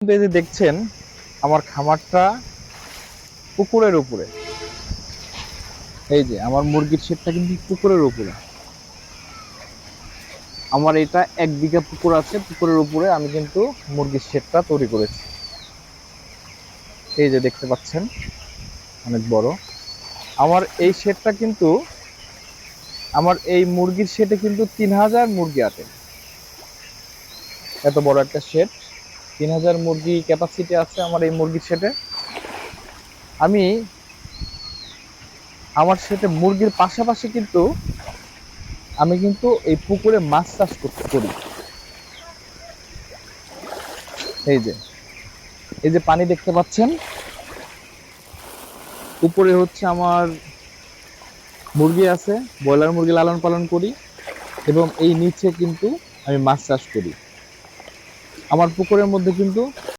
এই যে দেখছেন আমার খামারটা পুকুরের উপরে। এই যে আমার মুরগির শেডটা কিন্তু পুকুরের উপরে। আমার এটা 1 বিঘা পুকুর আছে, পুকুরের উপরে আমি কিন্তু মুরগির শেডটা তৈরি করেছি। এই যে দেখতে পাচ্ছেন অনেক বড় আমার এই শেডটা কিন্তু। আমার এই মুরগির শেডে কিন্তু 3000 মুরগি আটে। এত বড় একটা শেড, 3000 মুরগি ক্যাপাসিটি আছে আমার এই মুরগির শেডে। আমি আমার শেডে মুরগির পাশাপাশি কিন্তু আমি কিন্তু এই পুকুরে মাছ চাষ করতে করি। এই যে এই যে পানি দেখতে পাচ্ছেন, উপরে হচ্ছে আমার মুরগি আছে, ব্রয়লার মুরগি লালন পালন করি, এবং এই নিচে কিন্তু আমি মাছ চাষ করি। আমার পুকুরের মধ্যে কিন্তু